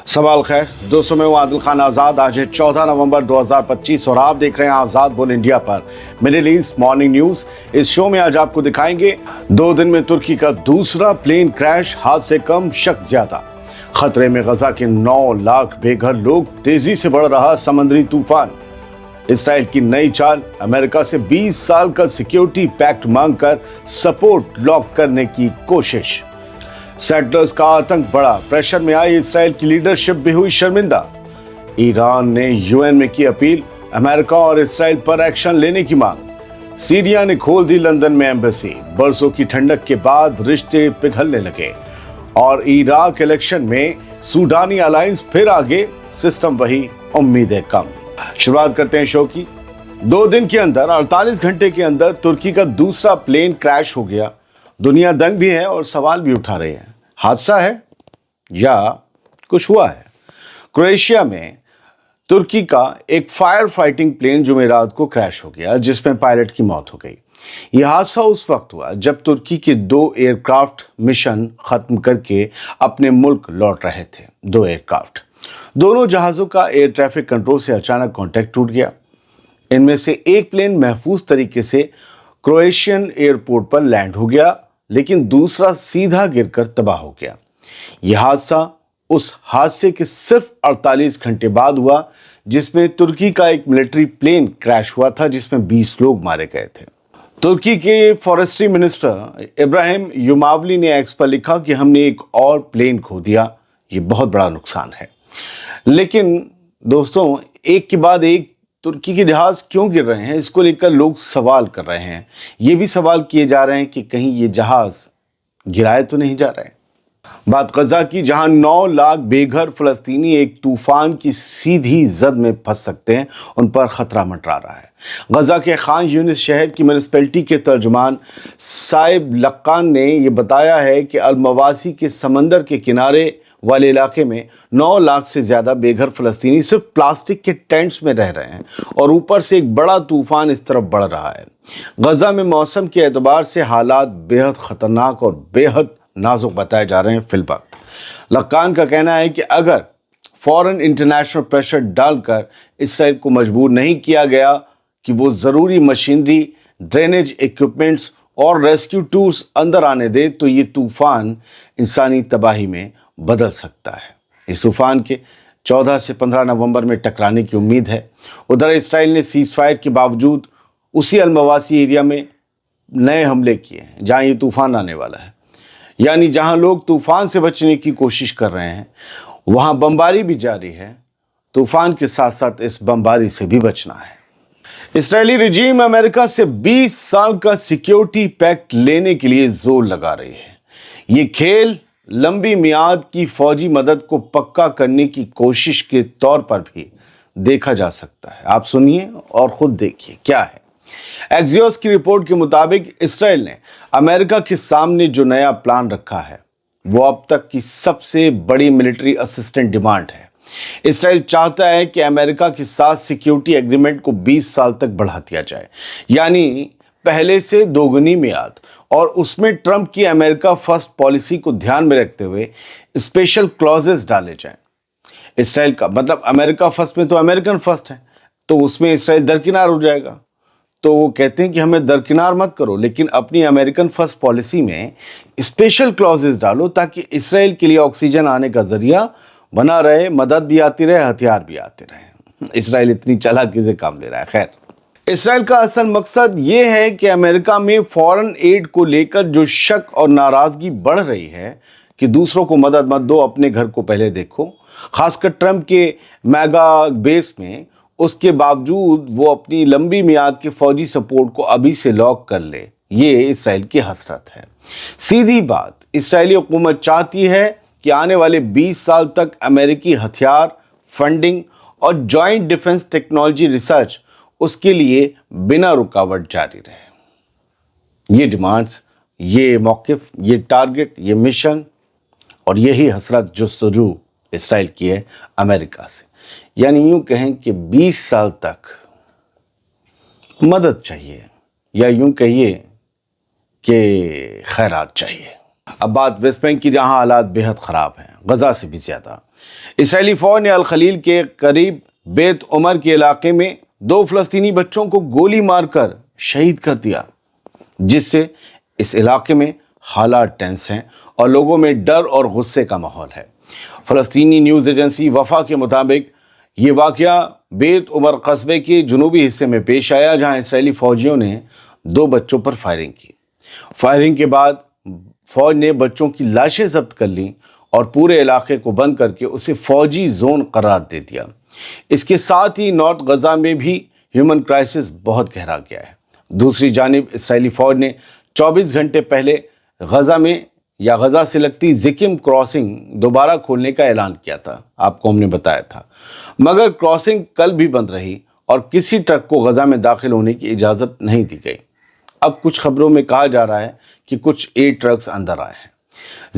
सवाल खैर दोस्तों, मैं हूं आदिल खान आजाद। आज है 14 नवंबर 2025 और आप देख रहे हैं आजाद बोल इंडिया पर मिडिल ईस्ट मॉर्निंग न्यूज। इस शो में आज आपको दिखाएंगे 2 दिन में तुर्की का दूसरा प्लेन क्रैश, हाथ से कम शक ज्यादा, खतरे में गजा के 9 लाख बेघर लोग, तेजी से बढ़ रहा समुद्री तूफान, इसराइल की नई चाल, अमेरिका से 20 साल का सिक्योरिटी पैक्ट मांगकर सपोर्ट लॉक करने की कोशिश, सेटलर्स का आतंक बढ़ा, प्रेशर में आई इसराइल की लीडरशिप भी हुई शर्मिंदा, ईरान ने यूएन में की अपील, अमेरिका और इसराइल पर एक्शन लेने की मांग, सीरिया ने खोल दी लंदन में एम्बेसी, बरसों की ठंडक के बाद रिश्ते पिघलने लगे, और इराक इलेक्शन में सूडानी अलायंस फिर आगे, सिस्टम वही, उम्मीदें कम। शुरुआत करते हैं शो की। 2 दिन के अंदर 48 घंटे के अंदर तुर्की का दूसरा प्लेन क्रैश हो गया। दुनिया दंग भी है और सवाल भी उठा रहे हैं, हादसा है या कुछ हुआ है। क्रोएशिया में तुर्की का एक फायर फाइटिंग प्लेन जुमेरात को क्रैश हो गया, जिसमें पायलट की मौत हो गई। यह हादसा उस वक्त हुआ जब तुर्की के 2 एयरक्राफ्ट मिशन खत्म करके अपने मुल्क लौट रहे थे। 2 एयरक्राफ्ट, दोनों जहाजों का एयर ट्रैफिक कंट्रोल से अचानक कांटेक्ट टूट गया। इनमें से एक प्लेन महफूज तरीके से क्रोएशियन एयरपोर्ट पर लैंड हो गया, लेकिन दूसरा सीधा गिरकर तबाह हो गया। यह हादसा उस हादसे के सिर्फ 48 घंटे बाद हुआ जिसमें तुर्की का एक मिलिट्री प्लेन क्रैश हुआ था, जिसमें 20 लोग मारे गए थे। तुर्की के फॉरेस्ट्री मिनिस्टर इब्राहिम युमावली ने एक्स पर लिखा कि हमने एक और प्लेन खो दिया, ये बहुत बड़ा नुकसान है। लेकिन दोस्तों, एक के बाद एक तुर्की के जहाज क्यों गिर रहे हैं, इसको लेकर लोग सवाल कर रहे हैं। ये भी सवाल किए जा रहे हैं कि कहीं ये जहाज गिराए तो नहीं जा रहे। बात गजा की, जहां 9 लाख बेघर फलस्तीनी एक तूफान की सीधी जद में फंस सकते हैं, उन पर खतरा मंडरा रहा है। गजा के खान यूनिस शहर की म्युनिसिपैलिटी के तर्जुमान साइब लक्कान ने यह बताया है कि अलमवासी के समंदर के किनारे वाले इलाके में 9 लाख से ज्यादा बेघर फलस्तीनी सिर्फ प्लास्टिक के टेंट्स में रह रहे हैं, और ऊपर से एक बड़ा तूफान इस तरफ बढ़ रहा है। गजा में मौसम के एतबार से हालात बेहद खतरनाक और बेहद नाजुक बताए जा रहे हैं फिलवक्त। लक्कान का कहना है कि अगर फौरन इंटरनेशनल प्रेशर डालकर इसराइल को मजबूर नहीं किया गया कि वो ज़रूरी मशीनरी, ड्रेनेज इक्विपमेंट्स और रेस्क्यू टूल्स अंदर आने दे, तो ये तूफान इंसानी तबाही में बदल सकता है। इस तूफान के 14 से 15 नवंबर में टकराने की उम्मीद है। उधर इसराइल ने सीज फायर के बावजूद उसी अलमवासी एरिया में नए हमले किए हैं जहां ये तूफान आने वाला है, यानी जहां लोग तूफान से बचने की कोशिश कर रहे हैं, वहां बमबारी भी जारी है। तूफान के साथ साथ इस बमबारी से भी बचना है। इसराइली रिजीम अमेरिका से 20 साल का सिक्योरिटी पैक्ट लेने के लिए जोर लगा रही है। ये खेल लंबी मियाद की फौजी मदद को पक्का करने की कोशिश के तौर पर भी देखा जा सकता है। आप सुनिए और खुद देखिए क्या है। एक्सियोस की रिपोर्ट के मुताबिक इसराइल ने अमेरिका के सामने जो नया प्लान रखा है, वो अब तक की सबसे बड़ी मिलिट्री असिस्टेंट डिमांड है। इसराइल चाहता है कि अमेरिका के साथ सिक्योरिटी एग्रीमेंट को 20 साल तक बढ़ा दिया जाए, यानी पहले से दोगुनी मियाद, और उसमें ट्रंप की अमेरिका फर्स्ट पॉलिसी को ध्यान में रखते हुए स्पेशल क्लॉजेस डाले जाएं। इसराइल का मतलब अमेरिका फर्स्ट में तो अमेरिकन फर्स्ट है, तो उसमें इसराइल दरकिनार हो जाएगा। तो वो कहते हैं कि हमें दरकिनार मत करो, लेकिन अपनी अमेरिकन फर्स्ट पॉलिसी में स्पेशल क्लॉजेस डालो ताकि इसराइल के लिए ऑक्सीजन आने का जरिया बना रहे, मदद भी आती रहे, हथियार भी आते रहे। इसराइल इतनी चालाकी से काम ले रहा है। खैर, इसराइल का असल मकसद ये है कि अमेरिका में फॉरेन एड को लेकर जो शक और नाराजगी बढ़ रही है कि दूसरों को मदद मत दो, अपने घर को पहले देखो, खासकर ट्रंप के मैगा बेस में, उसके बावजूद वो अपनी लंबी मियाद के फौजी सपोर्ट को अभी से लॉक कर ले, ये इसराइल की हसरत है। सीधी बात, इसराइली हुकूमत चाहती है कि आने वाले 20 साल तक अमेरिकी हथियार, फंडिंग और जॉइंट डिफेंस टेक्नोलॉजी रिसर्च उसके लिए बिना रुकावट जारी रहे। ये डिमांड्स, ये मौक़िफ़, ये टारगेट, ये मिशन और यही हसरत जो शुरू इसराइल की है अमेरिका से, यानी यूं कहें कि 20 साल तक मदद चाहिए, या यूं कहिए कि खैरात चाहिए। अब बात वेस्ट बैंक की, जहां हालात बेहद ख़राब हैं, गजा से भी ज़्यादा। اسرائیلی فوج نے الخلیل کے قریب بیت عمر کے علاقے میں 2 فلسطینی بچوں کو گولی مار کر شہید کر دیا، جس سے اس علاقے میں حالات ٹینس ہیں اور لوگوں میں ڈر اور غصے کا ماحول ہے۔ فلسطینی نیوز ایجنسی وفا کے مطابق یہ واقعہ بیت عمر قصبے کے جنوبی حصے میں پیش آیا، جہاں اسرائیلی فوجیوں نے 2 بچوں پر فائرنگ کی۔ فائرنگ کے بعد فوج نے بچوں کی لاشیں ضبط کر لیں اور پورے علاقے کو بند کر کے اسے فوجی زون قرار دے دیا۔ اس کے ساتھ ہی نارتھ غزہ میں بھی ہیومن کرائسس بہت گہرا گیا ہے۔ دوسری جانب اسرائیلی فوج نے 24 گھنٹے پہلے غزہ سے لگتی زکم کراسنگ دوبارہ کھولنے کا اعلان کیا تھا، آپ کو ہم نے بتایا تھا، مگر کراسنگ کل بھی بند رہی اور کسی ٹرک کو غزہ میں داخل ہونے کی اجازت نہیں دی گئی۔ اب کچھ خبروں میں کہا جا رہا ہے کہ کچھ 8 ٹرکس اندر آئے ہیں۔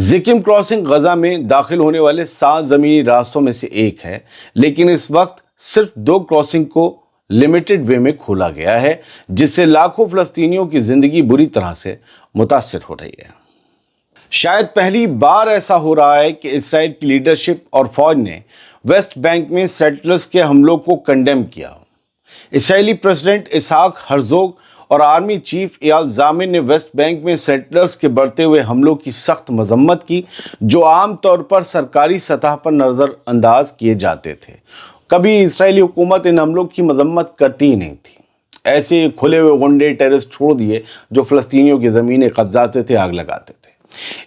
زکم کراسنگ غزہ میں داخل ہونے والے 7 زمینی راستوں میں سے ایک ہے، لیکن اس وقت صرف 2 کراسنگ کو لمیٹڈ وے میں کھولا گیا ہے، جس سے لاکھوں فلسطینیوں کی زندگی بری طرح سے متاثر ہو رہی ہے۔ شاید پہلی بار ایسا ہو رہا ہے کہ اسرائیل کی لیڈرشپ اور فوج نے ویسٹ بینک میں سیٹلرز کے حملوں کو کنڈیم کیا ہو۔ اسرائیلی پریزیڈنٹ اسحاق ہرزوگ اور آرمی چیف ایال زامن نے ویسٹ بینک میں سیٹلرز کے بڑھتے ہوئے حملوں کی سخت مذمت کی، جو عام طور پر سرکاری سطح پر نظر انداز کیے جاتے تھے۔ کبھی اسرائیلی حکومت ان حملوں کی مذمت کرتی ہی نہیں تھی۔ ایسے کھلے ہوئے غنڈے ٹیررسٹ چھوڑ دیے جو فلسطینیوں کی زمینیں قبضاتے تھے، آگ لگاتے تھے۔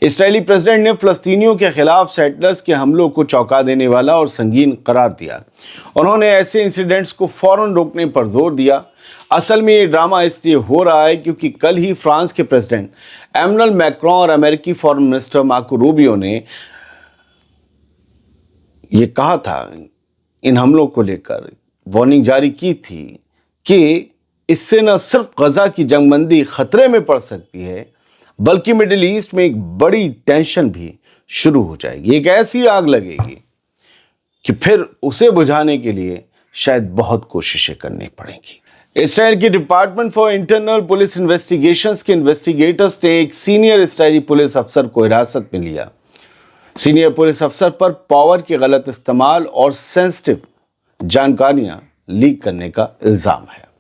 اسرائیلی پریزیڈنٹ نے فلسطینیوں کے خلاف سیٹلرز کے حملوں کو چونکا دینے والا اور سنگین قرار دیا۔ انہوں نے ایسے انسیڈنٹس کو فوراً روکنے پر زور دیا۔ اصل میں یہ ڈرامہ اس لیے ہو رہا ہے کیونکہ کل ہی فرانس کے پریزیڈنٹ ایمنوئل میکرون اور امریکی فارن منسٹر مارکو روبیو نے یہ کہا تھا، ان حملوں کو لے کر وارننگ جاری کی تھی کہ اس سے نہ صرف غزہ کی جنگ بندی خطرے میں پڑ سکتی ہے، بلکہ مڈل ایسٹ میں ایک بڑی ٹینشن بھی شروع ہو جائے گی۔ ایک ایسی آگ لگے گی کہ پھر اسے بجھانے کے لیے شاید بہت کوششیں کرنی پڑیں گی۔ اسرائیل کی department for internal police investigations کے انویسٹیگیٹرز نے ایک سینئر اسرائیلی پولیس افسر کو حراست میں لیا۔ سینئر پولیس افسر پر پاور کے غلط استعمال اور سینسٹیو جانکاریاں لیک کرنے کا الزام ہے۔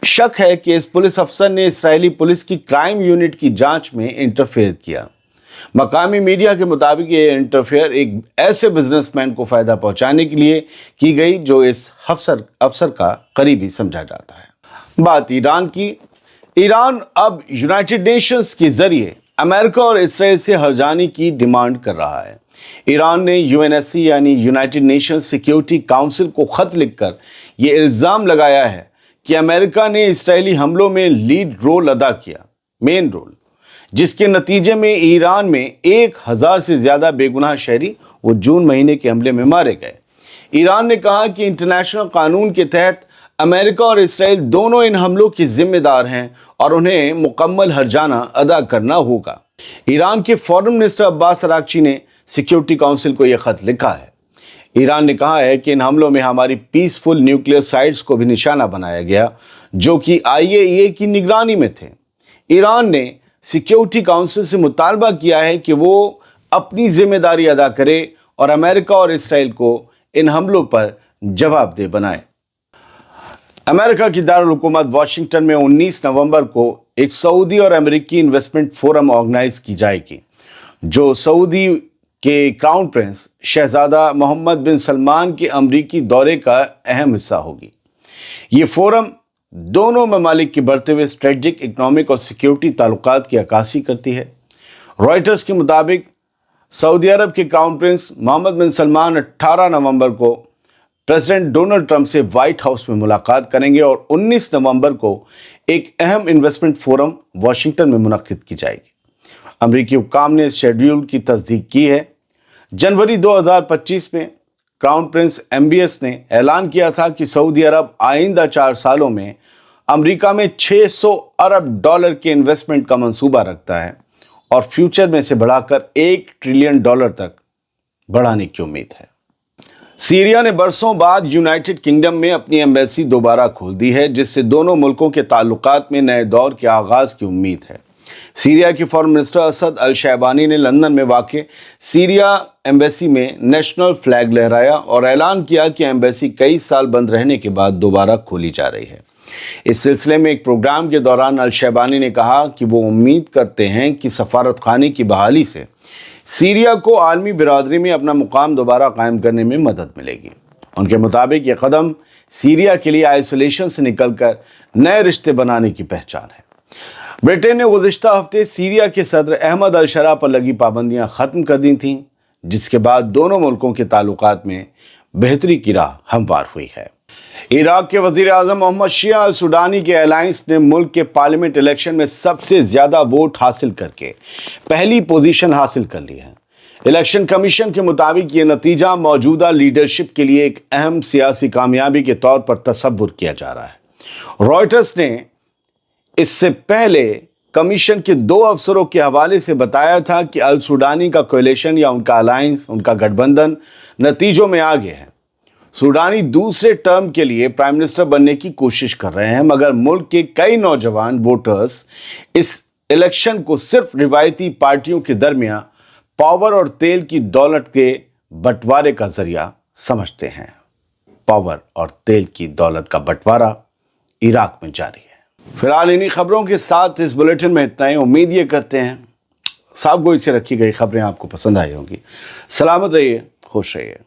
شک ہے کہ اس پولیس افسر نے اسرائیلی پولیس کی کرائم یونٹ کی جانچ میں انٹرفیئر کیا۔ مقامی میڈیا کے مطابق یہ انٹرفیئر ایک ایسے بزنس مین کو فائدہ پہنچانے کے لیے کی گئی جو اس افسر کا قریبی سمجھا جاتا ہے۔ بات ایران کی۔ ایران اب یونائٹڈ نیشنز کے ذریعے امریکہ اور اسرائیل سے ہرجانے کی ڈیمانڈ کر رہا ہے۔ ایران نے UNSC یعنی یونائٹڈ نیشنز سیکیورٹی کاؤنسل کو خط لکھ کر یہ الزام لگایا ہے کہ امریکہ نے اسرائیلی حملوں میں لیڈ رول ادا کیا، مین رول، جس کے نتیجے میں ایران میں 1000 سے زیادہ بے گناہ شہری وہ جون مہینے کے حملے میں مارے گئے۔ ایران نے کہا کہ انٹرنیشنل قانون کے تحت امریکہ اور اسرائیل دونوں ان حملوں کی ذمہ دار ہیں اور انہیں مکمل ہرجانہ ادا کرنا ہوگا۔ ایران کے فارن منسٹر عباس اراغچی نے سیکیورٹی کاؤنسل کو یہ خط لکھا ہے۔ ایران نے کہا ہے کہ ان حملوں میں ہماری پیسفل نیوکلیئر سائٹس کو بھی نشانہ بنایا گیا جو کہ IAEA کی نگرانی میں تھے۔ ایران نے سیکیورٹی کاؤنسل سے مطالبہ کیا ہے کہ وہ اپنی ذمہ داری ادا کرے اور امریکہ اور اسرائیل کو ان حملوں پر جواب دہ بنائے۔ امریکہ کی دارالحکومت واشنگٹن میں 19 نومبر کو ایک سعودی اور امریکی انویسٹمنٹ فورم آرگنائز کی جائے گی، جو سعودی کے کراؤن پرنس شہزادہ محمد بن سلمان کے امریکی دورے کا اہم حصہ ہوگی۔ یہ فورم دونوں ممالک کے بڑھتے ہوئے اسٹریٹجک، اکنامک اور سیکیورٹی تعلقات کی عکاسی کرتی ہے۔ رائٹرز کے مطابق سعودی عرب کے کراؤن پرنس محمد بن سلمان 18 نومبر کو پریزیڈنٹ ڈونلڈ ٹرمپ سے وائٹ ہاؤس میں ملاقات کریں گے اور 19 نومبر کو ایک اہم انویسٹمنٹ فورم واشنگٹن میں منعقد کی جائے گی۔ امریکی حکام نے اس شیڈیول کی تصدیق کی ہے۔ جنوری 2025 میں کراؤن پرنس MBS نے اعلان کیا تھا کہ سعودی عرب آئندہ 4 سالوں میں امریکہ میں $600 ارب کے انویسٹمنٹ کا منصوبہ رکھتا ہے اور فیوچر میں سے بڑھا کر $1 ٹریلین تک بڑھانے کی امید ہے۔ سیریا نے برسوں بعد یونائٹڈ کنگڈم میں اپنی ایمبیسی دوبارہ کھول دی ہے، جس سے دونوں ملکوں کے تعلقات میں نئے دور کے آغاز کی امید ہے۔ سیریا کے فارن منسٹر اسد الشیبانی نے لندن میں واقع سیریا एम्बेसी में नेशनल फ्लैग लहराया और ऐलान किया कि एम्बेसी कई साल बंद रहने के बाद दोबारा खोली जा रही है। इस सिलसिले में एक प्रोग्राम के दौरान अल शैबानी ने कहा कि वो उम्मीद करते हैं कि सफारतखाने की बहाली से सीरिया को आलमी बिरादरी में अपना मुकाम दोबारा कायम करने में मदद मिलेगी। उनके मुताबिक ये कदम सीरिया के लिए आइसोलेशन से निकलकर नए रिश्ते बनाने की पहचान है। ब्रिटेन ने गुज़िश्ता हफ्ते सीरिया के सदर अहमद अल शरा पर लगी पाबंदियां खत्म कर दी थीं, जिसके बाद दोनों मुल्कों के ताल्लुकात में बेहतरी की राह हमवार हुई है। इराक के वज़ीर आज़म मोहम्मद शिया अल सुडानी के अलायंस ने मुल्क के पार्लियामेंट इलेक्शन में सबसे ज़्यादा वोट हासिल करके पहली पोजीशन हासिल कर ली है। इलेक्शन कमीशन के मुताबिक ये नतीजा मौजूदा लीडरशिप के लिए एक अहम सियासी कामयाबी के तौर पर तस्वुर किया जा रहा है। रॉयटर्स ने इससे पहले कमीशन के 2 अफसरों के हवाले से बताया था कि अल सुडानी का कोएलिशन या उनका अलायंस, उनका गठबंधन नतीजों में आगे है। सुडानी दूसरे टर्म के लिए प्राइम मिनिस्टर बनने की कोशिश कर रहे हैं, मगर मुल्क के कई नौजवान वोटर्स इस इलेक्शन को सिर्फ रिवायती पार्टियों के दरमियान पावर और तेल की दौलत के बंटवारे का जरिया समझते हैं। पावर और तेल की दौलत का बंटवारा इराक में जारी है। फिलहाल इन्हीं खबरों के साथ इस बुलेटिन में इतना ही। उम्मीद ये करते हैं साफ गोई से रखी गई खबरें आपको पसंद आई होंगी। सलामत रहिए, खुश रहिए।